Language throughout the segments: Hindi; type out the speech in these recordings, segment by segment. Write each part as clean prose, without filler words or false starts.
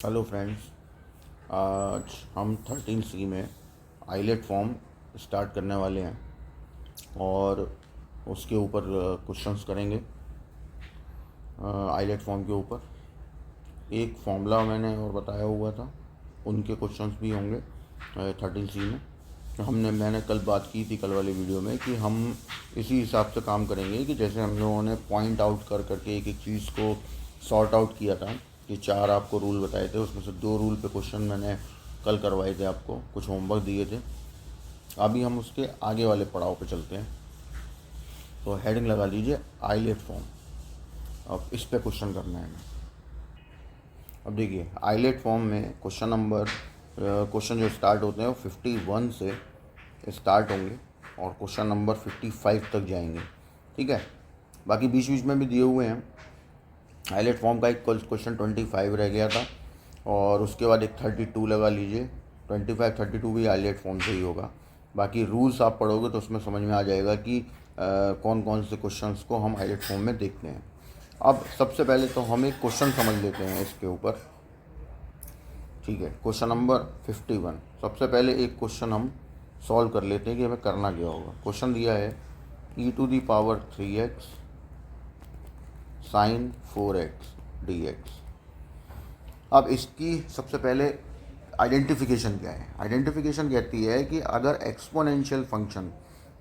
Hello friends. आज हम 13C में आइलेट फॉर्म स्टार्ट करने वाले हैं और उसके ऊपर क्वेश्चंस करेंगे। आइलेट फॉर्म के ऊपर एक फॉर्मूला मैंने और बताया हुआ था, उनके क्वेश्चंस भी होंगे 13C में। मैंने कल बात की थी, कल वाली वीडियो में, कि हम इसी हिसाब से काम करेंगे कि जैसे हम लोगों ने पॉइंट आउट कर करके एक एक चीज़ को सॉर्ट आउट किया था कि 4 आपको रूल बताए थे, उसमें से 2 रूल पे क्वेश्चन मैंने कल करवाए थे, आपको कुछ होमवर्क दिए थे। अभी हम उसके आगे वाले पड़ाव पे चलते हैं। तो हेडिंग लगा लीजिए आइलेट फॉर्म। अब इस पे क्वेश्चन करना है हमें। अब देखिए आइलेट फॉर्म में क्वेश्चन जो स्टार्ट होते हैं वो 51 से स्टार्ट होंगे और क्वेश्चन नंबर 55 तक जाएंगे। ठीक है, बाकी बीच बीच में भी दिए हुए हैं। हाईलाइट फॉर्म का एक क्वेश्चन 25 रह गया था और उसके बाद एक 32 लगा लीजिए। 25 32 भी हाईलाइट फॉर्म से ही होगा। बाकी रूल्स आप पढ़ोगे तो उसमें समझ में आ जाएगा कि कौन कौन से क्वेश्चंस को हम हाईलाइट फॉर्म में देखते हैं। अब सबसे पहले तो हम एक क्वेश्चन समझ लेते हैं इसके ऊपर। ठीक है, क्वेश्चन नंबर 51। सबसे पहले एक क्वेश्चन हम सॉल्व कर लेते हैं कि हमें करना क्या होगा। क्वेश्चन दिया है e⁻³ sin 4x dx। अब इसकी सबसे पहले आइडेंटिफिकेशन क्या है। आइडेंटिफिकेशन कहती है कि अगर एक्सपोनेंशियल फंक्शन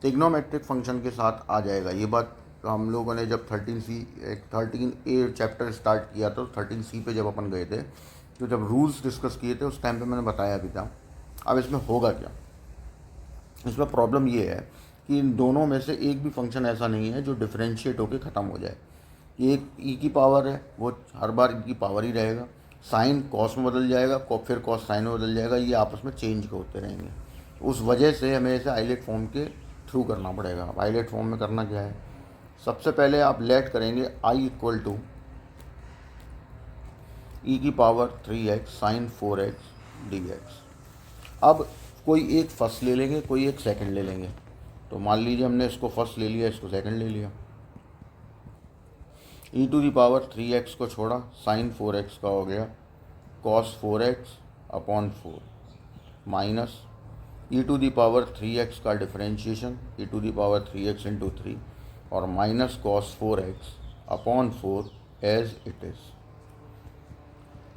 ट्रिग्नोमेट्रिक फंक्शन के साथ आ जाएगा, ये बात हम लोगों ने जब 13A चैप्टर स्टार्ट किया था, 13C पे जब अपन गए थे, तो जब रूल्स डिस्कस किए थे उस टाइम पे मैंने बताया भी था। अब इसमें होगा क्या, इसमें प्रॉब्लम ये है कि इन दोनों में से एक भी फंक्शन ऐसा नहीं है जो डिफरेंशिएट होकर ख़त्म हो जाए। ये एक ई की पावर है, वो हर बार ई की पावर ही रहेगा। साइन कॉस में बदल जाएगा, फिर कॉस साइन में बदल जाएगा, ये आपस में चेंज होते रहेंगे। उस वजह से हमें इसे आइलेट फॉर्म के थ्रू करना पड़ेगा। अब आइलेट फॉर्म में करना क्या है, सबसे पहले आप लेट करेंगे I = e⁻³ sin 4x dx। अब कोई एक फर्स्ट ले लेंगे, कोई एक सेकंड ले लेंगे। तो मान लीजिए हमने इसको फर्स्ट ले लिया, इसको सेकंड ले लिया। e⁻³ को छोड़ा, sin 4x का हो गया cos 4x/4 माइनस e⁻³ का डिफरेंशिएशन e⁻³ इंटू 3 और minus cos 4x/4 as it is.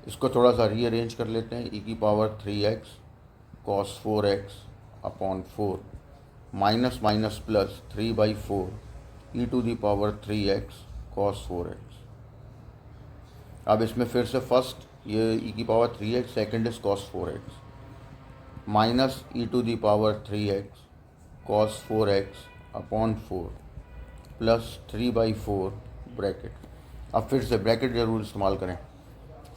इसको थोड़ा सा रीअरेंज कर लेते हैं। e⁻³ cos 4x/4 minus minus plus 3/4 e⁻³ cos 4x। अब इसमें फिर से फर्स्ट ये e⁻³ second is cos 4x minus e⁻³ cos 4x/4 plus 3/4 bracket. अब फिर से ब्रैकेट जरूर इस्तेमाल करें,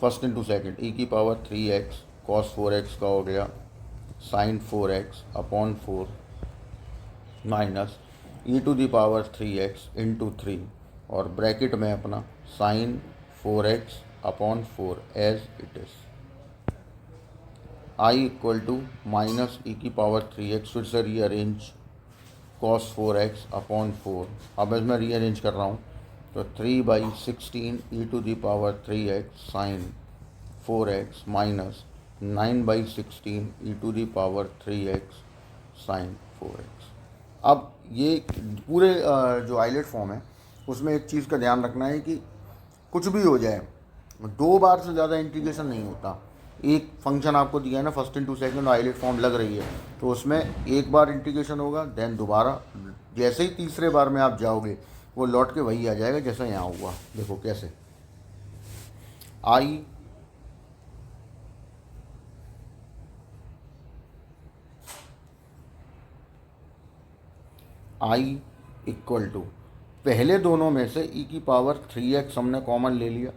first into second. e⁻³ cos 4x का हो गया sin 4x/4 minus e⁻³ into 3 और ब्रैकेट में अपना sin 4x/4 as it is. I = minus e⁻³ फिर से रीअरेंज cos 4x/4। अब इसमें रीअरेंज कर रहा हूँ तो 3/16 e⁻³ sin 4x minus 9/16 e⁻³ sin 4x। अब ये पूरे जो आइलेट फॉर्म है उसमें एक चीज़ का ध्यान रखना है कि कुछ भी हो जाए, 2 बार से ज़्यादा इंटीग्रेशन नहीं होता। एक फंक्शन आपको दिया है ना, first into second ILATE form लग रही है, तो उसमें एक बार इंटीग्रेशन होगा, देन दोबारा। जैसे ही तीसरे बार में आप जाओगे वो लौट के वही आ जाएगा जैसा यहाँ हुआ। देखो कैसे, I = पहले दोनों में से e⁻³ हमने कॉमन ले लिया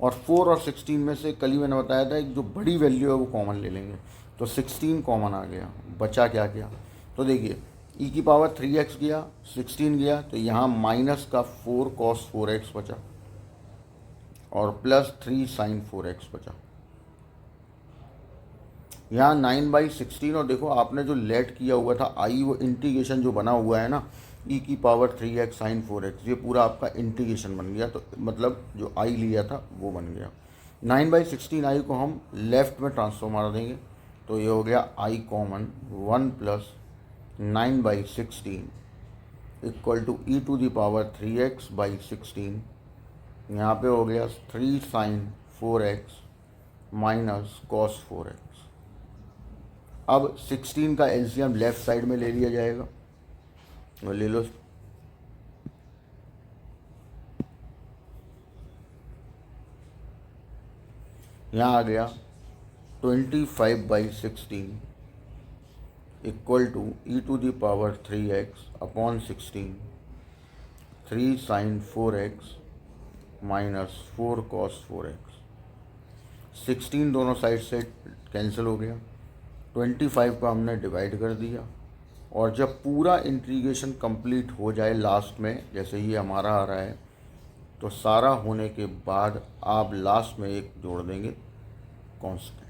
और 4 और 16 में से कल ही मैंने बताया था एक जो बड़ी वैल्यू है वो कॉमन ले लेंगे, तो 16 कॉमन आ गया। बचा क्या क्या, तो देखिए e⁻³ गया, 16 गया, तो यहाँ माइनस का 4 cos 4x बचा और प्लस 3 sin 4x बचा। यहाँ 9/16 और देखो आपने जो लेट किया हुआ था आई, वो इंटीग्रेशन जो बना हुआ है ना e⁻³ sin 4x, ये पूरा आपका इंटीग्रेशन बन गया। तो मतलब जो आई लिया था वो बन गया। 9/16 आई को हम लेफ्ट में ट्रांसफर मार देंगे, तो ये हो गया आई कॉमन 1 + 9/16 इक्वल टू e⁻3x/16। यहाँ पे हो गया 3 sin 4x minus cos 4x। अब 16 का एलसीएम लेफ्ट साइड में ले लिया जाएगा, वो ले लो। यहाँ आ गया 25/16 equal to e⁻3x/16 3 sin 4x minus 4 cos 4x। 16 दोनों साइड से कैंसिल हो गया, 25 को हमने डिवाइड कर दिया, और जब पूरा इंटीग्रेशन कंप्लीट हो जाए लास्ट में, जैसे ये हमारा आ रहा है, तो सारा होने के बाद आप लास्ट में एक जोड़ देंगे कांस्टेंट।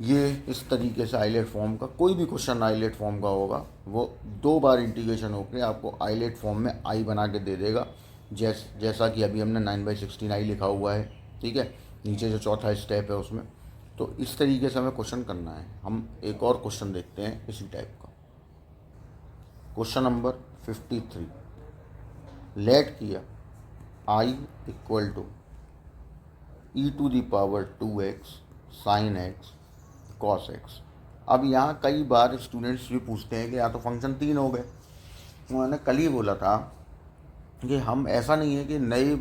ये इस तरीके से आइलेट फॉर्म का कोई भी क्वेश्चन आइलेट फॉर्म का होगा, वो 2 बार इंटीग्रेशन होकर आपको आइलेट फॉर्म में आई बना के दे देगा, जैसा कि अभी हमने 9/16 आई लिखा हुआ है, ठीक है। नीचे जो चौथा स्टेप है उसमें, तो इस तरीके से हमें क्वेश्चन करना है। हम एक और क्वेश्चन देखते हैं इसी टाइप का। क्वेश्चन नंबर 53, लेट किया I equal to e⁻2x sin x cos x। अब यहाँ कई बार स्टूडेंट्स भी पूछते हैं कि या तो फंक्शन 3 हो गए। मैंने कल ही बोला था कि हम ऐसा नहीं है कि नए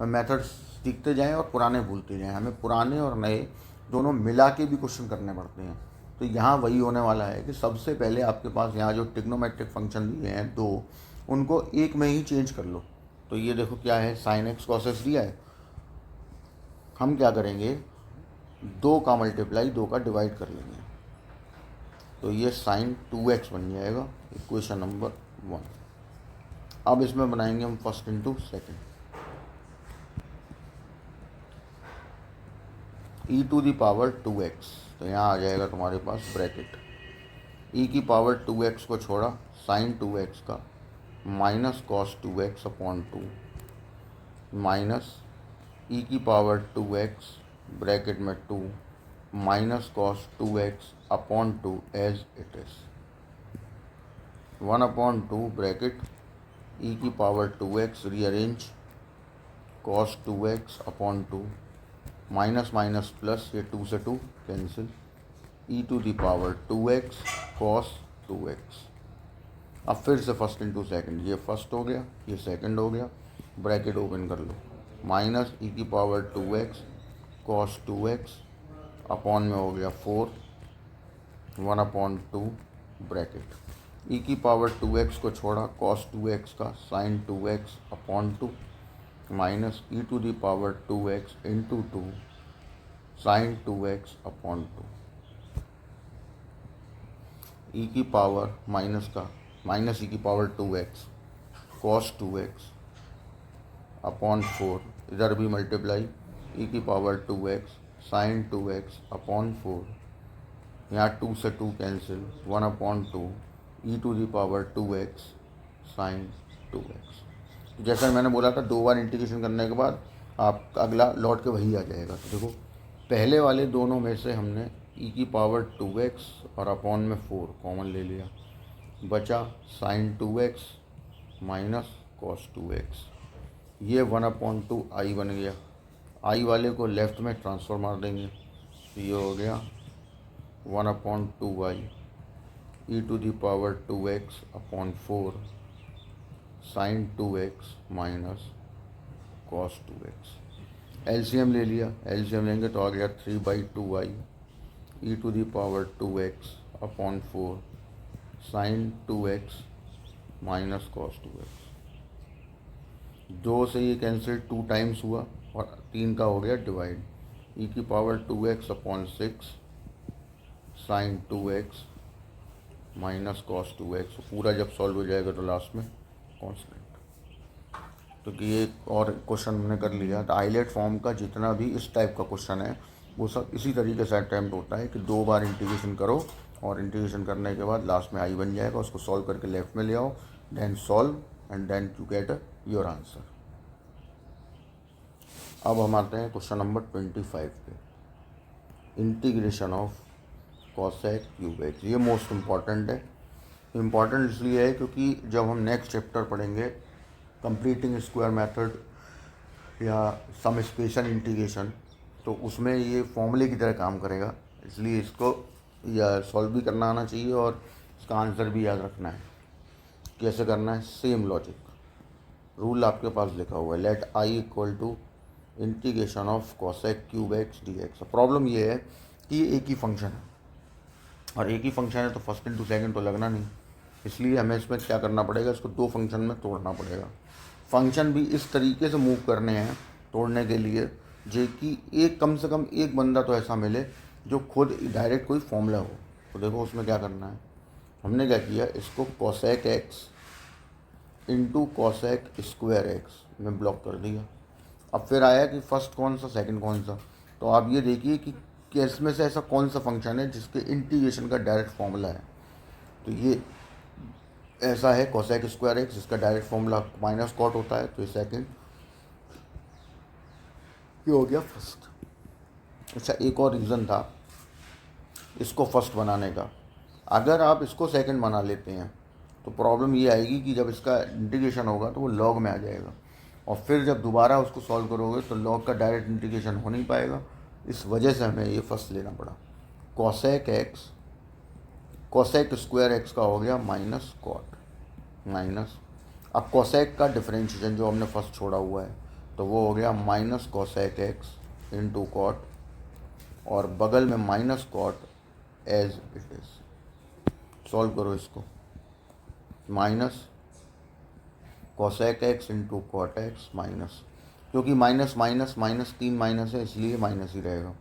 मेथड्स सीखते जाएं और पुराने भूलते जाएं, हमें पुराने और नए दोनों मिला के भी क्वेश्चन करने पड़ते हैं। तो यहाँ वही होने वाला है कि सबसे पहले आपके पास यहाँ जो ट्रिग्नोमेट्रिक फंक्शन दिए हैं 2, उनको एक में ही चेंज कर लो। तो ये देखो क्या है, sin x cos x दिया है, हम क्या करेंगे 2 का मल्टीप्लाई 2 का डिवाइड कर लेंगे, तो ये sin 2x बन जाएगा, इक्वेशन नंबर 1। अब इसमें बनाएंगे हम फर्स्ट इंटू सेकेंड, e⁻2x, तो यहाँ आ जाएगा तुम्हारे पास ब्रैकेट, e⁻2x को छोड़ा sin 2x का minus cos 2x/2 minus e⁻2x bracket में 2 minus cos 2x/2 as it is 1/2 bracket e⁻2x rearrange cos 2x/2 minus minus plus, ये 2 से 2 कैंसिल, e⁻2x cos 2x। अब फिर से फर्स्ट इंटू सेकेंड, ये फर्स्ट हो गया, ये सेकंड हो गया, ब्रैकेट ओपन कर लो, minus e⁻2x cos 2x upon में हो गया 4 1/2 ब्रैकेट, e⁻2x को छोड़ा cos 2x का sin 2x/2 minus e⁻2x into 2 sin 2x/2 e की पावर माइनस का minus e⁻2x cos 2x upon 4, इधर भी मल्टीप्लाई e⁻2x sin 2x/4, यहाँ 2 से 2 कैंसिल, 1/2 e⁻2x sin 2x। जैसा मैंने बोला था 2 बार इंटीग्रेशन करने के बाद आप अगला लौट के वही आ जाएगा। तो देखो पहले वाले दोनों में से हमने e⁻2x और अपॉन में 4 कॉमन ले लिया, बचा sin 2x minus cos 2x, ये 1/2 आई बन गया। आई वाले को लेफ़्ट में ट्रांसफर मार देंगे, तो ये हो गया 1/2 आई e⁻2x/4 sin 2x minus cos 2x। LCM ले लिया, एलसीएम लेंगे तो आ गया 3/2 आई e⁻2x/4 sin 2x minus cos 2x। 2 से ये कैंसिल, 2 टाइम्स हुआ और 3 का हो गया divide, e⁻2x/6 sin 2x minus cos 2x। पूरा जब सॉल्व हो जाएगा तो लास्ट में कांस्टेंट। तो ये एक और क्वेश्चन हमने कर लिया। तो आइलेट फॉर्म का जितना भी इस टाइप का क्वेश्चन है वो सब इसी तरीके से अटैम्प्ट होता है कि 2 बार इंटीग्रेशन करो और इंटीग्रेशन करने के बाद लास्ट में आई बन जाएगा, उसको सॉल्व करके लेफ्ट में ले आओ, then solve and then you get your answer. अब हम आते हैं क्वेश्चन नंबर 25 पे, integration of cosec cube x. ये मोस्ट इम्पॉर्टेंट है। इम्पॉर्टेंट इसलिए है क्योंकि जब हम नेक्स्ट चैप्टर पढ़ेंगे कंप्लीटिंग स्क्वायर मेथड या सम स्पेशल इंटीग्रेशन, तो उसमें ये फॉर्मूले की तरह काम करेगा, इसलिए इसको या सॉल्व भी करना आना चाहिए और इसका आंसर भी याद रखना है। कैसे करना है? सेम लॉजिक, रूल आपके पास लिखा हुआ है, let I equal to integration of cosec cube x d x. Problem ये है कि ये एक ही फंक्शन है और एक ही फंक्शन है तो फर्स्ट इंटू सेकेंड तो लगना नहीं, इसलिए हमें इसमें क्या करना पड़ेगा, इसको दो फंक्शन में तोड़ना पड़ेगा। फंक्शन भी इस तरीके से मूव करने हैं तोड़ने के लिए जो कि एक कम से कम एक बंदा तो ऐसा मिले जो खुद डायरेक्ट कोई फॉर्मूला हो। तो देखो उसमें क्या करना है, हमने क्या किया, इसको cosec x into cosec square x में ब्लॉक कर दिया। अब फिर आया कि फर्स्ट कौन सा सेकंड कौन सा, तो आप ये देखिए कि इसमें से ऐसा कौन सा फंक्शन है जिसके इंटीग्रेशन का डायरेक्ट फॉर्मूला है। तो ये ऐसा है कॉसेक स्क्वायर एक्स जिसका डायरेक्ट फॉर्मूला माइनस कॉट होता है, तो ये सेकंड, ये हो गया फर्स्ट। अच्छा, एक और रीज़न था इसको फर्स्ट बनाने का। अगर आप इसको सेकंड बना लेते हैं तो प्रॉब्लम ये आएगी कि जब इसका इंटीग्रेशन होगा तो वो लॉग में आ जाएगा और फिर जब दोबारा उसको सॉल्व करोगे तो लॉग का डायरेक्ट इंटीग्रेशन हो नहीं पाएगा। इस वजह से हमें ये फर्स्ट लेना पड़ा। Cosec x, cosec square x का हो गया माइनस कॉट, माइनस, अब कॉसेक का डिफरेंशिएशन जो हमने फर्स्ट छोड़ा हुआ है तो वो हो गया minus cosec x into cot, और बगल में minus cot as it is. Solve करो इसको, minus cosec x into cot x minus, क्योंकि माइनस माइनस माइनस 3 माइनस है इसलिए माइनस ही रहेगा,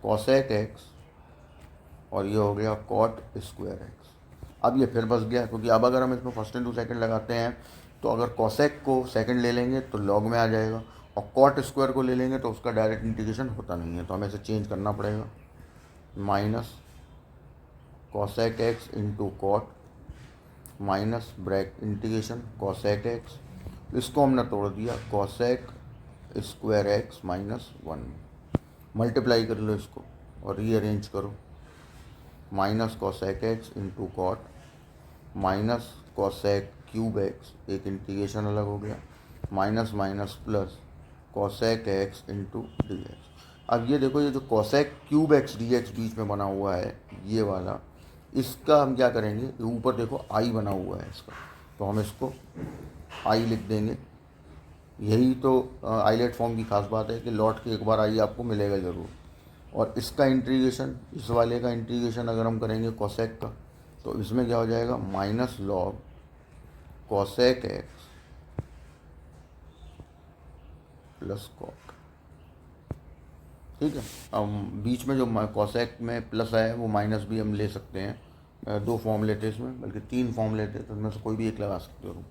कॉसेक एक्स, और ये हो गया कॉट स्क्वायर एक्स। अब ये फिर बस गया क्योंकि अब अगर हम इसमें फर्स्ट इंटू सेकंड लगाते हैं तो अगर कॉसेक को सेकंड ले लेंगे तो लॉग में आ जाएगा और कॉट स्क्वायर को ले लेंगे तो उसका डायरेक्ट इंटीग्रेशन होता नहीं है, तो हमें इसे चेंज करना पड़ेगा। Minus cosec x into cot minus brack integration cosec x, इसको हमने तोड़ दिया cosec square x minus 1, multiply कर लो इसको और रीअरेंज करो, minus cosec x into cot minus cosec cube x, एक इंटीग्रेशन अलग हो गया, minus minus plus cosec x into d x. अब ये देखो, ये जो cosec cube x d x बीच में बना हुआ है ये वाला, इसका हम क्या करेंगे, ऊपर देखो आई बना हुआ है इसका, तो हम इसको आई लिख देंगे। यही तो आइलेट फॉर्म की खास बात है कि लौट के एक बार आई आपको मिलेगा ज़रूर। और इसका इंटीग्रेशन, इस वाले का इंटीग्रेशन अगर हम करेंगे कॉसेक का, तो इसमें क्या हो जाएगा, minus log cosec x plus cot. ठीक है, अब बीच में जो कॉसेक में प्लस आया है वो माइनस भी हम ले सकते हैं, 2 फॉर्म लेते इसमें, बल्कि 3 फॉर्म लेते, तो उनमें से कोई भी एक लगा सकते हो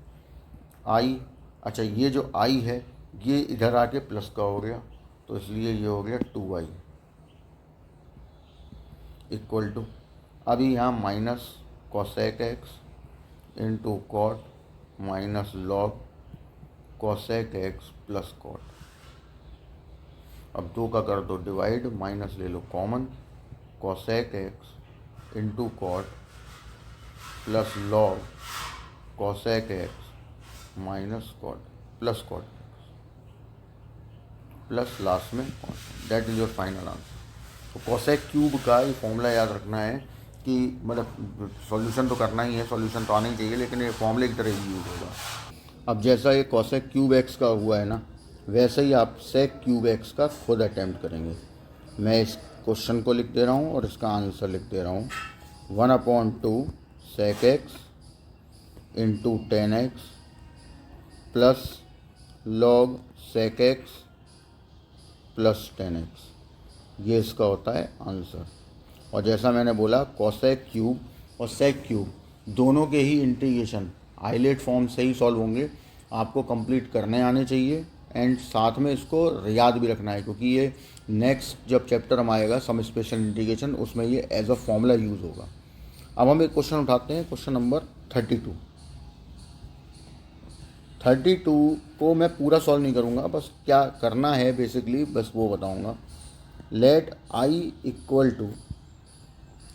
आई। अच्छा, ये जो आई है ये इधर आके प्लस का हो गया, तो इसलिए ये हो गया 2i इक्वल टू, अभी यहाँ minus cosec x into cot minus log cosec x plus cot. अब 2 का कर दो डिवाइड, माइनस ले लो common, cosec x into cot plus log cosec x minus cot plus cot plus last में cot. That is your final answer. तो कॉसेक क्यूब का ये फॉर्मूला याद रखना है कि मतलब सॉल्यूशन तो करना ही है, सॉल्यूशन तो आना ही चाहिए, लेकिन ये फॉर्मूले की तरह यूज होगा। अब जैसा ये कॉसेक क्यूब एक्स का हुआ है ना, वैसे ही आप सेक क्यूब एक्स का खुद अटैम्प्ट करेंगे। मैं इस क्वेश्चन को लिख दे रहा हूँ और इसका आंसर लिख दे रहा हूँ, 1/2 sec x into 10x plus log sec x plus 10x, ये इसका होता है आंसर। और जैसा मैंने बोला, कॉसेक क्यूब और सेक क्यूब दोनों के ही इंटीग्रेशन आइलेट फॉर्म से ही सॉल्व होंगे, आपको कंप्लीट करने आने चाहिए एंड साथ में इसको याद भी रखना है, क्योंकि ये नेक्स्ट जब चैप्टर हम आएगा सम स्पेशल इंटीग्रेशन, उसमें ये एज अ फॉर्मूला यूज़ होगा। अब हम एक क्वेश्चन उठाते हैं, क्वेश्चन नंबर 32। 32 को मैं पूरा सॉल्व नहीं करूँगा, बस क्या करना है बेसिकली बस वो बताऊँगा। लेट आई इक्वल टू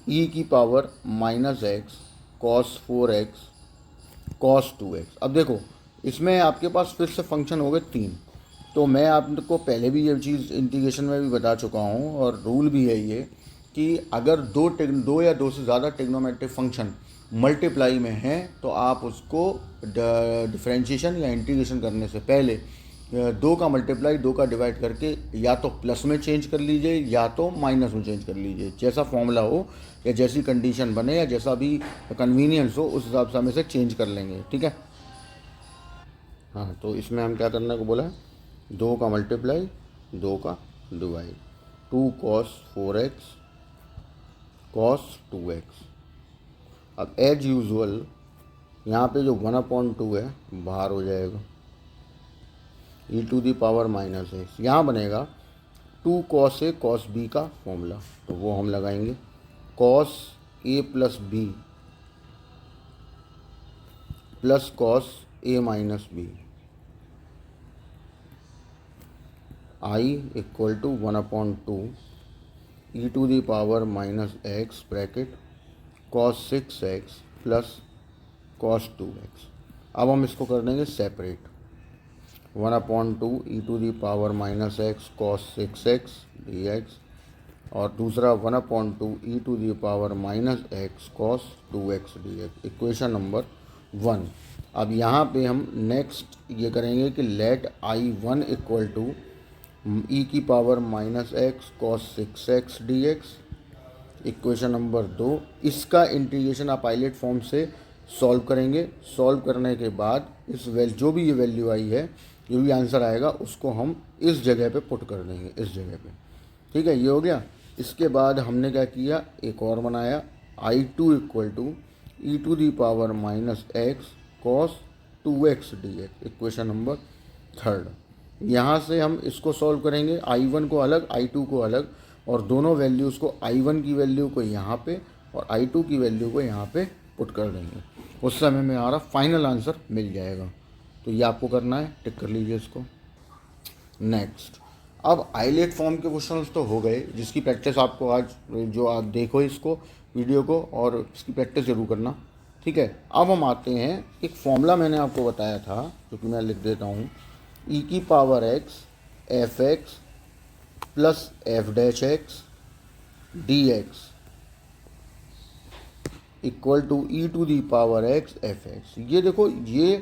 ई की power minus x cos 4x cos 2x। अब देखो इसमें आपके पास फिर से फंक्शन हो गए 3। तो मैं आपको पहले भी ये चीज़ इंटीग्रेशन में भी बता चुका हूँ और रूल भी है ये कि अगर दो या दो से ज़्यादा ट्रिग्नोमेट्रिक फंक्शन मल्टीप्लाई में हैं तो आप उसको डिफरेंशिएशन या इंटीग्रेशन करने से पहले 2 का मल्टीप्लाई 2 का डिवाइड करके या तो प्लस में चेंज कर लीजिए या तो माइनस में चेंज कर लीजिए, जैसा फॉर्मूला हो या जैसी कंडीशन बने या जैसा भी कन्वीनियंस हो उस हिसाब से हम इसे चेंज कर लेंगे, ठीक है। हाँ, तो इसमें हम क्या करने को बोला है, 2 का मल्टीप्लाई 2 का divide 2 cos 4x cos 2x। अब एज यूजुअल यहाँ पे जो 1/2 है बाहर हो जाएगा, e to the power minus x. यहाँ बनेगा 2 cos a cos b का फॉर्मूला, तो वो हम लगाएंगे cos a plus b plus cos a minus b I equal to 1/2 e to the power minus x bracket cos 6x plus cos 2x। अब हम इसको कर देंगे separate, 1/2 e to the power minus x cos 6x dx और दूसरा 1/2 e to the power minus x cos 2x dx, equation number 1। अब यहाँ पे हम नेक्स्ट ये करेंगे कि लेट I1 इक्वल टू ई की power minus x cos 6x dx, equation number 2। इसका इंटीग्रेशन आप पायलट फॉर्म से सॉल्व करेंगे। सॉल्व करने के बाद इस जो भी ये वैल्यू आई है, जो भी आंसर आएगा उसको हम इस जगह पे पुट कर देंगे, इस जगह पे, ठीक है। ये हो गया। इसके बाद हमने क्या किया, एक और बनाया I2 equal to e to the power minus x cos 2x dx, equation number 3। यहाँ से हम इसको सॉल्व करेंगे, I1 को अलग I2 को अलग, और दोनों वैल्यूज़ को I1 की वैल्यू को यहाँ पे और I2 की वैल्यू को यहाँ पे पुट कर देंगे। उस समय में हमारा फाइनल आंसर मिल जाएगा। तो ये आपको करना है, टिक कर लीजिए इसको। नेक्स्ट, अब आइलेट फॉर्म के क्वेश्चंस तो हो गए, जिसकी प्रैक्टिस आपको आज जो आप देखो इसको वीडियो को और इसकी प्रैक्टिस जरूर करना, ठीक है। अब हम आते हैं, एक फॉर्मूला मैंने आपको बताया था जो कि मैं लिख देता हूँ, ई की power x f x plus f dash x d x equal to e to the power x f x. ये देखो, ये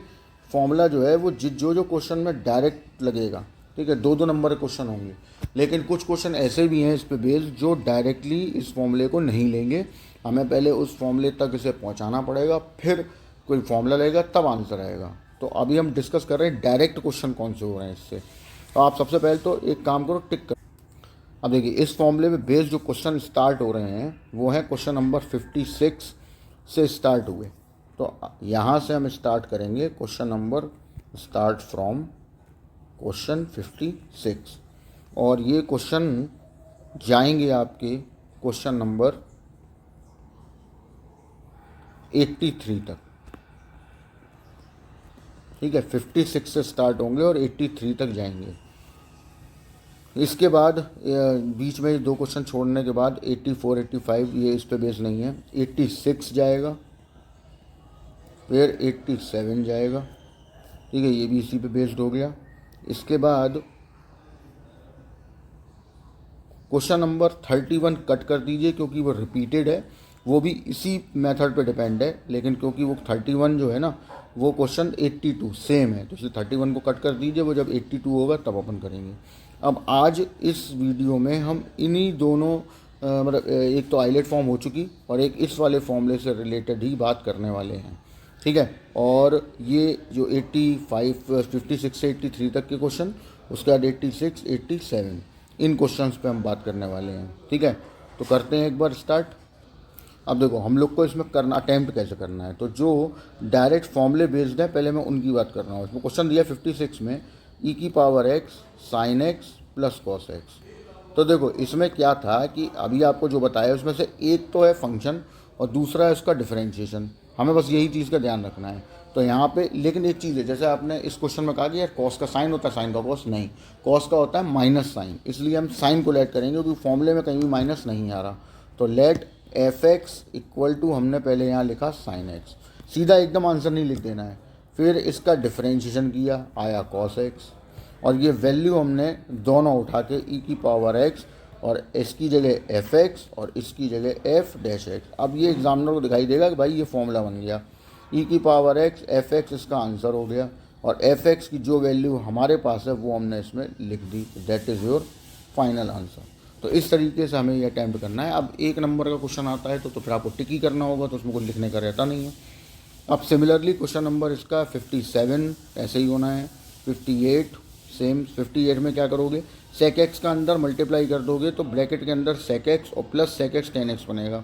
फॉर्मूला जो है वो जो क्वेश्चन में डायरेक्ट लगेगा, ठीक है। 2 नंबर के क्वेश्चन होंगे, लेकिन कुछ क्वेश्चन ऐसे भी हैं इस पे बेस्ड जो डायरेक्टली इस फॉर्मूले को नहीं लेंगे। हमें पहले उस फॉर्मूले तक इसे पहुंचाना पड़ेगा, फिर कोई फॉर्मूला लेगा तब आंसर आएगा। तो अभी हम डिस्कस कर रहे हैं डायरेक्ट क्वेश्चन कौन से हो रहे हैं इससे। तो आप सबसे पहले तो एक काम करो, टिक कर। अब देखिए, इस फॉर्मूले में बेस्ड जो क्वेश्चन स्टार्ट हो रहे हैं वो है क्वेश्चन नंबर 56 से स्टार्ट हुए। तो यहाँ से हम स्टार्ट करेंगे, question number start from question 56, और ये क्वेश्चन जाएंगे आपके क्वेश्चन नंबर 83 तक, ठीक है। 56 से स्टार्ट होंगे और 83 तक जाएंगे। इसके बाद बीच में 2 क्वेश्चन छोड़ने के बाद 84, 85 ये इस पे बेस नहीं है, 86 जाएगा, फिर 87 जाएगा, ठीक है। ये भी इसी पे बेस्ड हो गया। इसके बाद क्वेश्चन नंबर 31 कट कर दीजिए क्योंकि वो रिपीटेड है, वो भी इसी मेथड पे डिपेंड है, लेकिन क्योंकि वो 31 जो है ना वो क्वेश्चन 82 सेम है, तो इसलिए 31 को कट कर दीजिए। वो जब 82 होगा तब अपन करेंगे। अब आज इस वीडियो में हम इन्हीं दोनों मतलब एक तो आइलेट फॉर्म हो चुकी और एक इस वाले फॉर्मूले से रिलेटेड ही बात करने वाले हैं, ठीक है। और ये जो 56 से 83 तक के क्वेश्चन, उसके बाद 86, 87 इन क्वेश्चंस पे हम बात करने वाले हैं, ठीक है। तो करते हैं एक बार स्टार्ट। अब देखो, हम लोग को इसमें करना अटैम्प्ट कैसे करना है, तो जो डायरेक्ट फॉर्मूले बेस्ड है पहले मैं उनकी बात कर रहा हूँ। इसमें क्वेश्चन दिया 56 में ई की power x sine x plus cos x. तो देखो, इसमें क्या था कि अभी आपको जो बताया उसमें से एक तो है फंक्शन और दूसरा है उसका डिफरेंशिएशन। हमें बस यही चीज़ का ध्यान रखना है। तो यहाँ पे लेकिन एक चीज़ है, जैसे आपने इस क्वेश्चन में कहा कि यार कॉस का साइन होता है, साइन का कॉस नहीं, कॉस का होता है माइनस साइन, इसलिए हम साइन को लेट करेंगे क्योंकि फॉर्मूले में कहीं भी माइनस नहीं आ रहा। तो let f x equal to हमने पहले यहाँ लिखा साइन एक्स, सीधा एकदम आंसर नहीं लिख देना है। फिर इसका डिफ्रेंशिएशन किया, आया कॉस एक्स, और ये वैल्यू हमने दोनों उठा के ई की पावर एक्स और इसकी जगह एफ एक्स और इसकी जगह एफ डैश एक्स। अब ये एग्जामिनर को दिखाई देगा कि भाई ये फॉर्मूला बन गया, ई की पावर एक्स एफ एक्स इसका आंसर हो गया, और एफ एक्स की जो वैल्यू हमारे पास है वो हमने इसमें लिख दी, that is your final answer. तो इस तरीके से हमें ये अटैम्प्ट करना है। अब एक नंबर का क्वेश्चन आता है तो फिर आपको टिक ही करना होगा, तो उसमें कुछ लिखने का रहता नहीं है। अब सिमिलरली क्वेश्चन नंबर इसका 57 ऐसे ही होना है, 58 सेम। 58 में क्या करोगे, सेक एक्स का अंदर मल्टीप्लाई कर दोगे तो ब्रैकेट के अंदर सेक एक्स और प्लस सेक एक्स 10x बनेगा।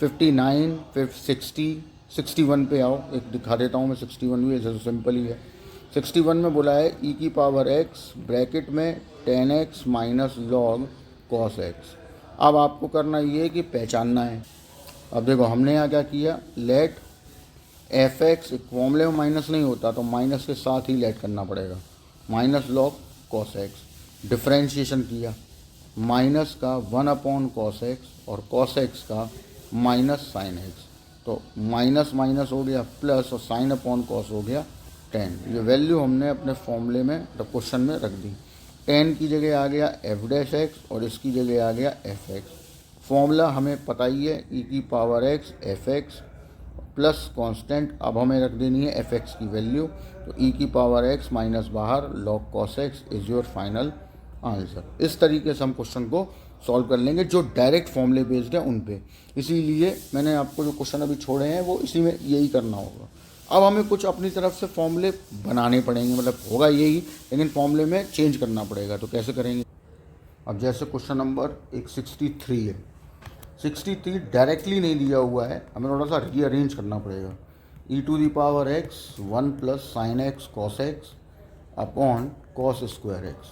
59 फिर 60, 61 पे आओ, एक दिखा देता हूँ मैं, 61 भी ऐसे तो सिंपल ही है। 61 में बोला है ई की पावर एक्स ब्रैकेट में 10x minus log cos x. अब आपको करना ये है कि पहचानना है। अब देखो हमने यहाँ क्या किया, लेट एफ एक्स, फॉर्मूले में माइनस नहीं होता तो माइनस के साथ ही लेट करना पड़ेगा, minus log cos x. Differentiation किया, माइनस का 1 अपॉन कॉस एक्स और कॉस एक्स का माइनस साइन एक्स, तो माइनस माइनस हो गया प्लस और साइन अपॉन कॉस हो गया 10। ये वैल्यू हमने अपने फॉर्मूले में क्वेश्चन में रख दी। 10 की जगह आ गया एफ डैश एक्स और इसकी जगह आ गया एफ एक्स। फॉर्मूला हमें पता ही है, ई की power x f x plus constant, अब हमें रख देनी है एफ एक्स की वैल्यू, तो ई की पावर एक्स माइनस बाहर log cos x is your final answer. इस तरीके से हम क्वेश्चन को सॉल्व कर लेंगे जो डायरेक्ट फॉर्मूले बेस्ड है उन पे। इसीलिए मैंने आपको जो क्वेश्चन अभी छोड़े हैं वो इसी में यही करना होगा। अब हमें कुछ अपनी तरफ से फॉर्मूले बनाने पड़ेंगे, मतलब होगा यही लेकिन फॉर्मूले में चेंज करना पड़ेगा। तो कैसे करेंगे, अब जैसे क्वेश्चन नंबर 63 है, 63 डायरेक्टली नहीं दिया हुआ है, हमें थोड़ा सा रीअरेंज करना पड़ेगा। E to the power x 1 plus sine x cos x upon cos square x.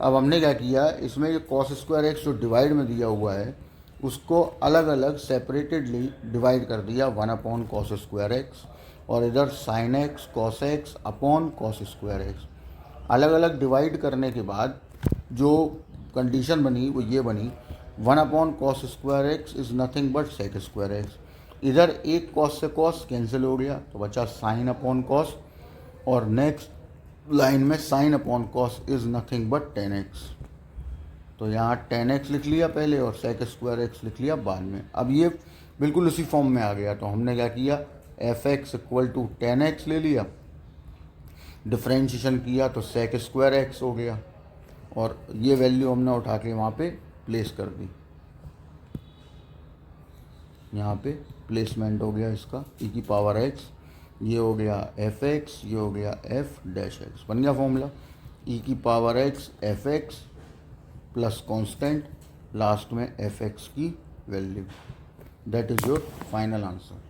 अब हमने क्या किया, इसमें ये कॉस स्क्वायर एक्स जो डिवाइड में दिया हुआ है उसको अलग अलग सेपरेटेडली डिवाइड कर दिया, 1 अपॉन कॉस स्क्वायर एक्स, और इधर sign x cos x upon cos square x. अलग अलग डिवाइड करने के बाद जो कंडीशन बनी वो ये बनी, 1 upon cos square x is nothing but sec square x. इधर एक कॉस से कॉस कैंसिल हो गया तो बचा साइन अपॉन कॉस, और नेक्स्ट लाइन में sine upon cos is nothing but 10x। तो यहाँ 10x लिख लिया पहले और सेक स्क्वायर एक्स लिख लिया बाद में। अब ये बिल्कुल उसी फॉर्म में आ गया, तो हमने क्या किया, F x equal to 10x ले लिया, डिफ्रेंशिएशन किया तो सेक स्क्वायर एक्स हो गया, और ये वैल्यू हमने उठा के वहाँ पे प्लेस कर दी। यहाँ पे प्लेसमेंट हो गया इसका, ई की पावर एक्स, ये हो गया एफ एक्स, ये हो गया एफ डैश एक्स, बन गया फॉर्मूला। ई की power x f x plus constant, last में एफ एक्स की value, that is your final answer.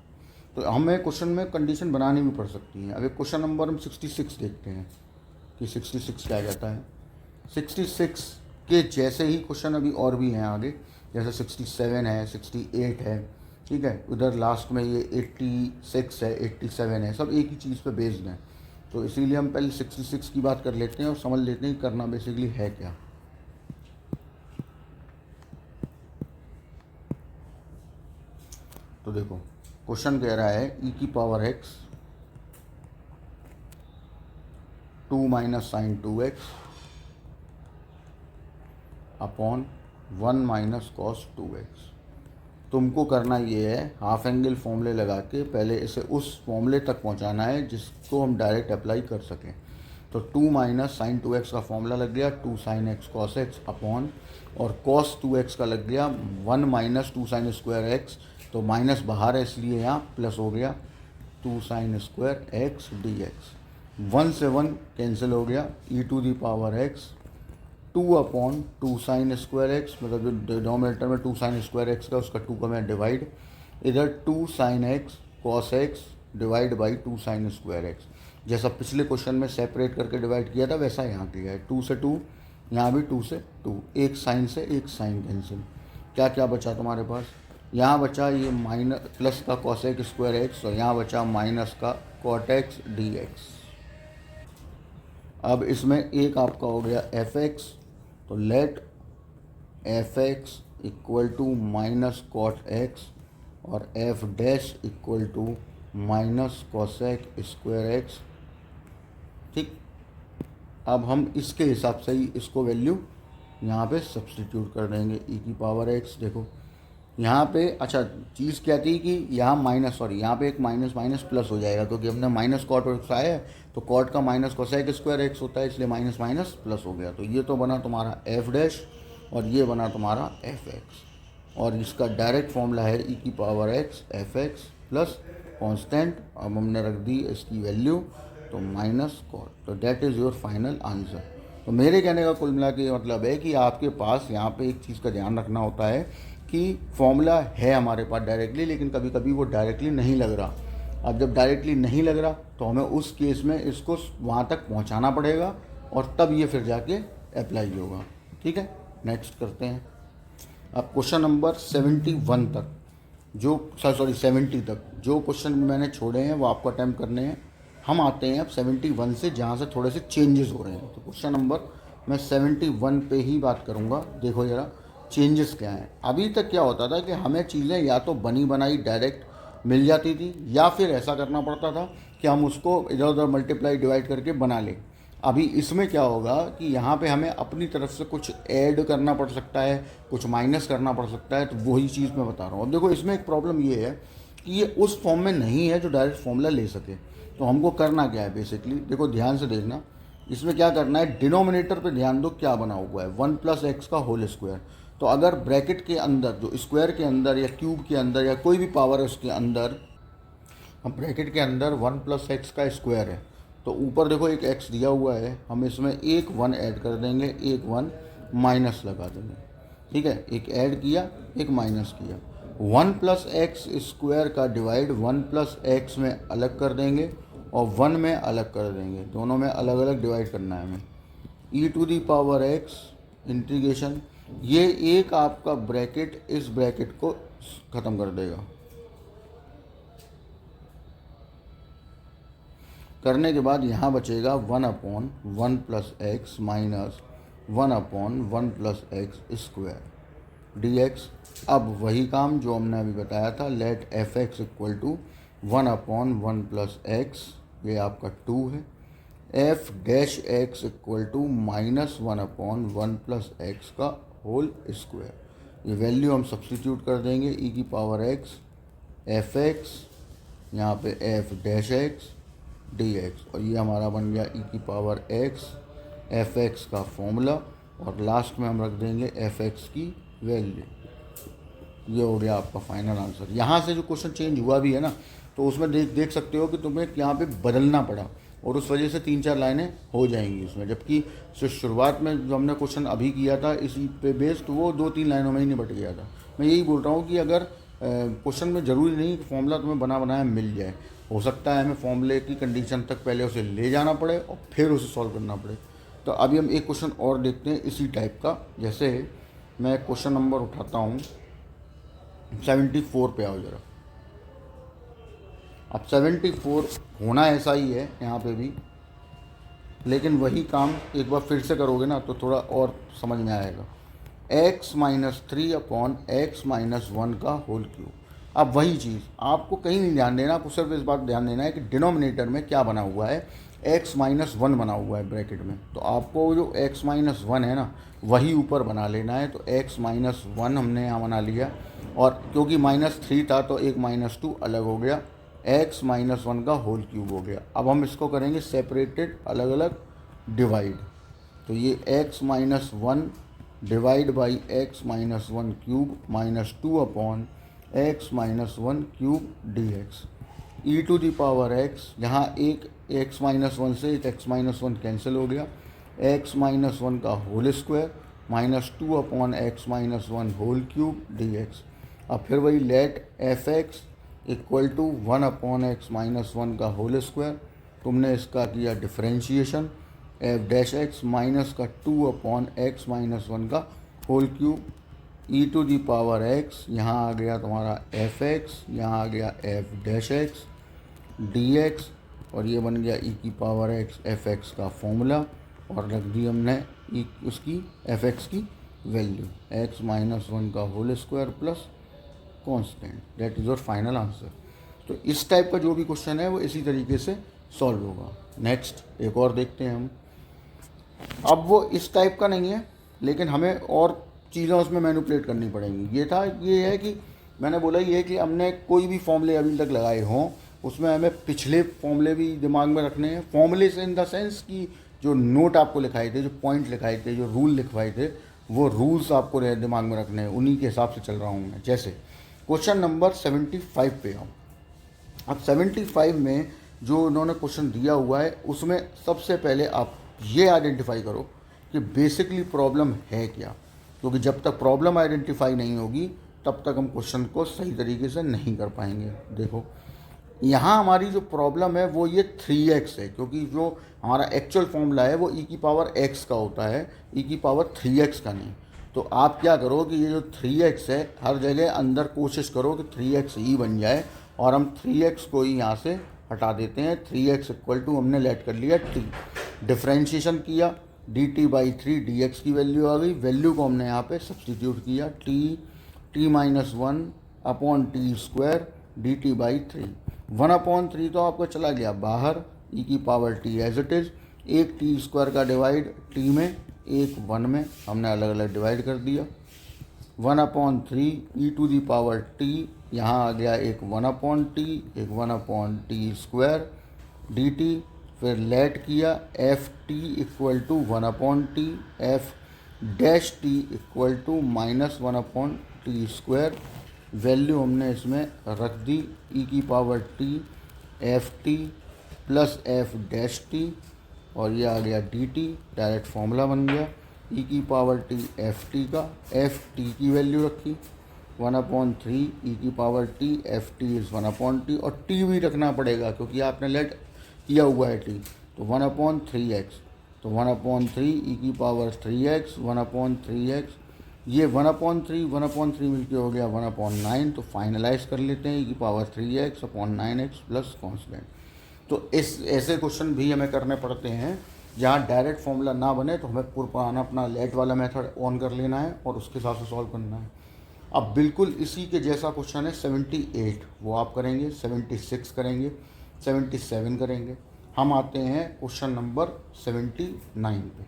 तो हमें क्वेश्चन में कंडीशन बनानी भी पड़ सकती है। अब एक क्वेश्चन नंबर हम 66 देखते हैं कि 66 क्या कहता है। 66 के जैसे ही क्वेश्चन अभी और भी हैं आगे, जैसे 67 है, 68 है, ठीक है, उधर लास्ट में ये 86 है, 87 है, सब एक ही चीज़ पे बेस्ड हैं। तो इसीलिए हम पहले 66 की बात कर लेते हैं और समझ लेते हैं कि करना बेसिकली है क्या। तो देखो क्वेश्चन कह रहा है ई की power x 2 minus sine 2x upon 1 minus cos 2x। तुमको करना ये है, हाफ एंगल फॉर्मूले लगा के पहले इसे उस फॉर्मूले तक पहुंचाना है जिसको हम डायरेक्ट अप्लाई कर सकें। तो 2 माइनस साइन 2x का फॉर्मूला लग गया 2 sine x cos x upon, और कॉस 2x का लग गया 1 माइनस 2 साइन स्क्वायर एक्स, तो माइनस बाहर है इसलिए यहाँ प्लस हो गया 2 sine square x d x. 1 से 1 कैंसिल हो गया, e to the power x 2 upon 2 sine square x, मतलब जो डिनोमिनेटर में 2 साइन स्क्वायर एक्स का उसका 2 का मैं डिवाइड, इधर 2 sine x cos x divide by 2 sine square x. जैसा पिछले क्वेश्चन में सेपरेट करके डिवाइड किया था वैसा यहाँ किया है, 2 से 2, यहाँ भी 2 से 2, एक साइन से एक साइन कैंसिल। क्या क्या बचा तुम्हारे पास, यहाँ बचा ये माइनस प्लस का कॉसेक स्क्वायर एक्स और यहाँ बचा माइनस का कॉट एक्स डी एक्स। अब इसमें एक आपका हो गया एफ एक्स, तो let f x equal to minus cot x और f dash equal to minus cosec square x. ठीक, अब हम इसके हिसाब से ही इसको वैल्यू यहाँ पे सब्स्टिट्यूट कर देंगे ई की पावर एक्स। देखो यहाँ पे अच्छा चीज़ क्या थी कि यहाँ माइनस यहाँ पे एक माइनस माइनस प्लस हो जाएगा, क्योंकि हमने माइनस कॉट एक्स आया है तो कॉट का माइनस कोसेक स्क्वायर एक्स होता है, इसलिए माइनस माइनस प्लस हो गया। तो ये तो बना तुम्हारा एफ डैश और ये बना तुम्हारा एफ एक्स, और इसका डायरेक्ट फॉर्मूला है ई की power x f x plus constant, अब हमने रख दी इसकी वैल्यू तो माइनस कॉट। तो that is your final answer. तो मेरे कहने का कुल मिला के मतलब है कि आपके पास यहाँ पे एक चीज़ का ध्यान रखना होता है कि फॉर्मूला है हमारे पास डायरेक्टली, लेकिन कभी कभी वो डायरेक्टली नहीं लग रहा। अब जब डायरेक्टली नहीं लग रहा तो हमें उस केस में इसको वहाँ तक पहुँचाना पड़ेगा और तब ये फिर जाके अप्लाई होगा। ठीक है, नेक्स्ट करते हैं। अब क्वेश्चन नंबर 71 तक जो 70 तक जो क्वेश्चन मैंने छोड़े हैं वो आपको अटैम्प्ट करने हैं। हम आते हैं अब 71 से, जहाँ से थोड़े से चेंजेस हो रहे हैं। तो क्वेश्चन नंबर मैं 71 पे ही बात करूँगा। देखो ज़रा चेंजेस क्या हैं। अभी तक क्या होता था कि हमें चीज़ें या तो बनी बनाई डायरेक्ट मिल जाती थी या फिर ऐसा करना पड़ता था कि हम उसको इधर उधर मल्टीप्लाई डिवाइड करके बना लें। अभी इसमें क्या होगा कि यहाँ पे हमें अपनी तरफ से कुछ ऐड करना पड़ सकता है, कुछ माइनस करना पड़ सकता है। तो वही चीज़ मैं बता रहा हूँ। अब देखो इसमें एक प्रॉब्लम ये है कि ये उस फॉर्म में नहीं है जो डायरेक्ट फॉर्मूला ले सके। तो हमको करना क्या है बेसिकली, देखो ध्यान से देखना। इसमें क्या करना है, डिनोमिनेटर पे ध्यान दो क्या बना हुआ है, 1 प्लस एक्स का होल स्क्वायर। तो अगर ब्रैकेट के अंदर जो स्क्वायर के अंदर या क्यूब के अंदर या कोई भी पावर है उसके अंदर, हम ब्रैकेट के अंदर 1 प्लस एक्स का स्क्वायर है तो ऊपर देखो एक एक्स दिया हुआ है, हम इसमें एक 1 ऐड कर देंगे, एक 1 माइनस लगा देंगे। ठीक है, एक ऐड किया एक माइनस किया। 1 प्लस एक्स स्क्वायर का डिवाइड 1 प्लस एक्स में अलग कर देंगे और 1 में अलग कर देंगे, दोनों में अलग अलग डिवाइड करना है हमें। E to the power x integration, ये एक आपका ब्रैकेट इस ब्रैकेट को ख़त्म कर देगा। करने के बाद यहाँ बचेगा 1/1 plus x minus 1/1 plus x square d x. अब वही काम जो हमने अभी बताया था, let f x equal to 1/1 plus x, ये आपका 2 है। F dash x equal to minus 1/1 plus x का होल स्क्वायर। ये वैल्यू हम सब्सटीट्यूट कर देंगे, ई की पावर एक्स एफ एक्स, यहाँ पे F dash x d x, और ये हमारा बन गया ई की पावर एक्स एफ एक्स का फॉर्मूला, और लास्ट में हम रख देंगे एफ एक्स की वैल्यू। ये हो गया आपका फाइनल आंसर। यहाँ से जो क्वेश्चन चेंज हुआ भी है ना, तो उसमें देख सकते हो कि तुम्हें यहाँ पे बदलना पड़ा और उस वजह से 3-4 लाइनें हो जाएंगी उसमें, जबकि शुरुआत में जो हमने क्वेश्चन अभी किया था इसी पे बेस्ड, वो 2-3 लाइनों में ही निपट गया था। मैं यही बोल रहा हूँ कि अगर क्वेश्चन में ज़रूरी नहीं कि फॉर्मूला तुम्हें बना बनाया मिल जाए, हो सकता है हमें फॉर्मूले की कंडीशन तक पहले उसे ले जाना पड़े और फिर उसे सॉल्व करना पड़े। तो अभी हम एक क्वेश्चन और देखते हैं इसी टाइप का। जैसे मैं क्वेश्चन नंबर उठाता हूँ 74 पे आओ ज़रा। अब 74 होना ऐसा ही है यहाँ पे भी, लेकिन वही काम एक बार फिर से करोगे ना तो थोड़ा और समझ में आएगा। x माइनस 3/x-1 का होल क्यूब। अब वही चीज़ आपको कहीं नहीं ध्यान देना, आपको सिर्फ इस बात ध्यान देना है कि डिनोमिनेटर में क्या बना हुआ है, x-1 बना हुआ है ब्रैकेट में। तो आपको जो x-1 है ना वही ऊपर बना लेना है। तो x-1 हमने यहाँ बना लिया, और क्योंकि -3 था तो एक -2 अलग हो गया, x-1 का होल क्यूब हो गया। अब हम इसको करेंगे सेपरेटेड, अलग अलग डिवाइड। तो ये x-1 divide by x-1 cube minus 2/x-1 cube d x. E to the power x, यहाँ एक x-1 से एक x-1 कैंसिल हो गया, x-1 का whole square minus 2/x-1 whole cube d x. अब फिर वही let f x equal to 1/x-1 का होल स्क्वायर, तुमने इसका किया differentiation, f dash x minus का 2/x-1 का whole cube e to the power x, यहाँ आ गया तुम्हारा एफ एक्स, यहाँ आ गया f dash x d x, और ये बन गया ई की पावर एक्स एफ एक्स का फॉर्मूला, और रख दी हमने ई उसकी एफ एक्स की वैल्यू एक्स माइनस वन का whole square plus constant, that is your final answer. तो इस टाइप का जो भी क्वेश्चन है वो इसी तरीके से सॉल्व होगा। नेक्स्ट एक और देखते हैं हम। अब वो इस टाइप का नहीं है, लेकिन हमें और चीज़ें उसमें मैनिपुलेट करनी पड़ेंगी। ये है कि मैंने बोला ये है कि हमने कोई भी फॉर्मूले अभी तक लगाए हों, उसमें हमें पिछले फॉर्मूले भी दिमाग में रखने हैं। फॉर्मूले से इन द सेंस कि जो नोट आपको लिखाए थे, जो पॉइंट लिखाए थे, जो रूल लिखवाए थे, वो रूल्स आपको दिमाग में रखने हैं, उन्हीं के हिसाब से चल रहा हूँ मैं। जैसे क्वेश्चन नंबर 75 पे आऊँ। अब 75 में जो उन्होंने क्वेश्चन दिया हुआ है उसमें सबसे पहले आप ये आइडेंटिफाई करो कि बेसिकली प्रॉब्लम है क्या, क्योंकि जब तक प्रॉब्लम आइडेंटिफाई नहीं होगी तब तक हम क्वेश्चन को सही तरीके से नहीं कर पाएंगे। देखो यहाँ हमारी जो प्रॉब्लम है वो ये 3x है, क्योंकि जो हमारा एक्चुअल फॉर्मूला है वो e की पावर x का होता है, e की पावर 3x का नहीं। तो आप क्या करो कि ये जो 3x है हर जगह अंदर कोशिश करो कि 3x ही बन जाए, और हम 3x को ही यहाँ से हटा देते हैं। 3x इक्वल टू हमने लेट कर लिया t, डिफ्रेंशिएशन किया dt बाई 3 dx की वैल्यू आ गई, वैल्यू को हमने यहाँ पे सब्सटीट्यूट किया t minus one upon t square dt by 3। 1/3 तो आपको चला गया बाहर, e की power t as it is, एक टी स्क्वायर का डिवाइड t में, एक 1 में, हमने अलग अलग डिवाइड कर दिया। 1/3 e to the power t, यहाँ आ गया एक 1/t, एक 1/t स्क्वायर dt, फिर लेट किया f t equal to 1/t, f dash t equal to minus 1/t square, value हमने इसमें रख दी e की power t f t plus f dash t, और ये आ गया डी टी, डायरेक्ट फॉर्मूला बन गया e की पावर t एफ टी का, एफ टी की वैल्यू रखी 1/3 e की power t f T is 1/t, और t भी रखना पड़ेगा क्योंकि आपने लेट किया हुआ है t, तो 1/3x, तो 1/3 e की पावर 3x 1/3x, ये 1/3 मिलके हो गया 1/9, तो फाइनलाइज कर लेते हैं e की power 3x upon 9x plus constant. तो इस ऐसे क्वेश्चन भी हमें करने पड़ते हैं जहाँ डायरेक्ट फॉर्मूला ना बने, तो हमें पुराना अपना लेट वाला मेथड ऑन कर लेना है और उसके हिसाब से सॉल्व करना है। अब बिल्कुल इसी के जैसा क्वेश्चन है 78, वो आप करेंगे, 76 करेंगे, 77 करेंगे। हम आते हैं क्वेश्चन नंबर 79 पे।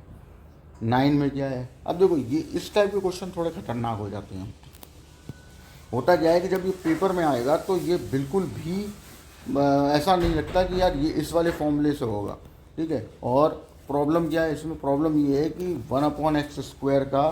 9 में क्या है, अब देखो ये इस टाइप के क्वेश्चन थोड़े खतरनाक हो जाते हैं। होता क्या है कि जब ये पेपर में आएगा तो ये बिल्कुल भी ऐसा नहीं लगता कि यार ये इस वाले फॉर्मूले से होगा, ठीक है। और प्रॉब्लम क्या है इसमें, प्रॉब्लम ये है कि 1/x स्क्वायर का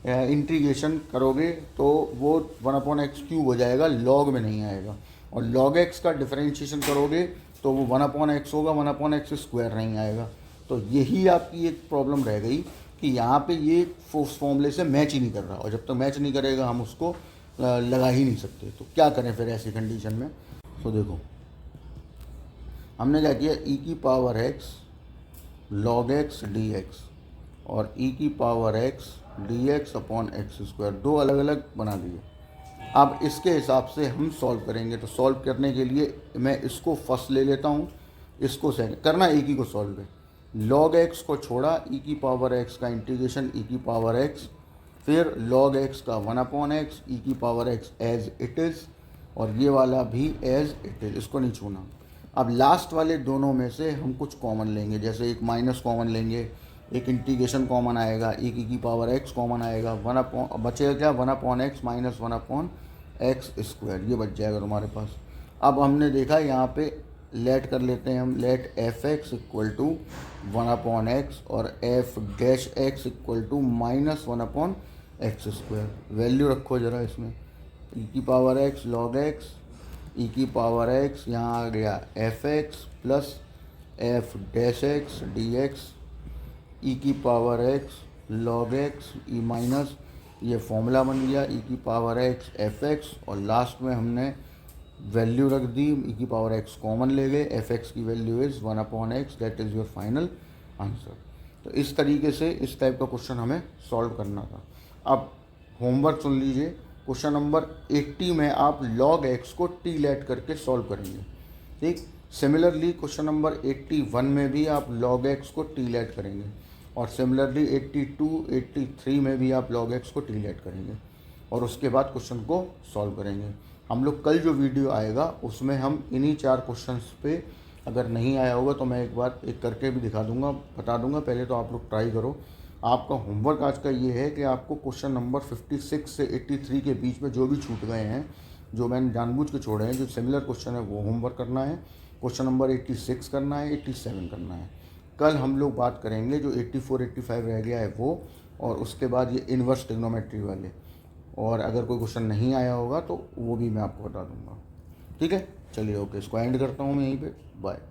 इंटीग्रेशन करोगे तो वो 1/x³ हो जाएगा, लॉग में नहीं आएगा, और log x का डिफरेंशिएशन करोगे तो वो 1/x होगा, 1/x स्क्वायर नहीं आएगा। तो यही आपकी एक प्रॉब्लम रह गई कि यहाँ पे ये फॉर्मूले से मैच ही नहीं कर रहा, और जब तक मैच नहीं करेगा हम उसको लगा ही नहीं सकते। तो क्या करें फिर ऐसी कंडीशन में। तो देखो हमने क्या किया, e की power x log x dx और e की power x dx upon x square, दो अलग अलग बना दिए। अब इसके हिसाब से हम सॉल्व करेंगे। तो सॉल्व करने के लिए मैं इसको फर्स्ट ले लेता हूँ, इसको सेकंड करना, एक ही को सॉल्व है। log x को छोड़ा, e की पावर x का इंटीग्रेशन e की पावर x, फिर log x का 1/x, e की power x as it is, और ये वाला भी एज इट इज़, इसको नहीं छूना। अब लास्ट वाले दोनों में से हम कुछ कॉमन लेंगे, जैसे एक माइनस कॉमन लेंगे, एक इंटीग्रेशन कॉमन आएगा, एक e की पावर x कॉमन आएगा, बचेगा क्या 1/x माइनस 1/x स्क्वायर, ये बच जाएगा तुम्हारे पास। अब हमने देखा यहाँ पे लेट कर लेते हैं हम, let f x equal to 1/x और f dash x equal to minus 1/x square, value रखो ज़रा इसमें, e की power x log x, e की पावर x यहाँ आ गया f x plus f dash x d x, e की power x log x e minus, ये फॉर्मूला बन गया e की पावर x एफ एक्स, और लास्ट में हमने वैल्यू रख दी, e की पावर x कॉमन ले गए, एफ एक्स की value is 1/x, that is your final answer. तो इस तरीके से इस टाइप का क्वेश्चन हमें सॉल्व करना था। अब होमवर्क सुन लीजिए। क्वेश्चन नंबर 80 में आप log x को t लेट करके सॉल्व करेंगे, ठीक। सिमिलरली क्वेश्चन नंबर 81 में भी आप log x को t लेट करेंगे, और सिमिलरली 82, 83 में भी आप log x को t लेट करेंगे, और उसके बाद क्वेश्चन को सॉल्व करेंगे। हम लोग कल जो वीडियो आएगा उसमें हम इन्हीं 4 क्वेश्चंस पे, अगर नहीं आया होगा तो मैं एक बार एक करके भी दिखा दूंगा, बता दूंगा। पहले तो आप लोग ट्राई करो। आपका होमवर्क आज का ये है कि आपको क्वेश्चन नंबर 56 से 83 के बीच में जो भी छूट गए हैं, जो मैंने जानबूझ के छोड़े हैं, जो सिमिलर क्वेश्चन है वो होमवर्क करना है। क्वेश्चन नंबर 86 करना है, 87 करना है। कल हम लोग बात करेंगे जो 84, 85 रह गया है वो, और उसके बाद ये इन्वर्स ट्रिग्नोमेट्री वाले। और अगर कोई क्वेश्चन नहीं आया होगा तो वो भी मैं आपको बता दूंगा, ठीक है। चलिए ओके, इसको एंड करता हूँ मैं यहीं पे। बाय।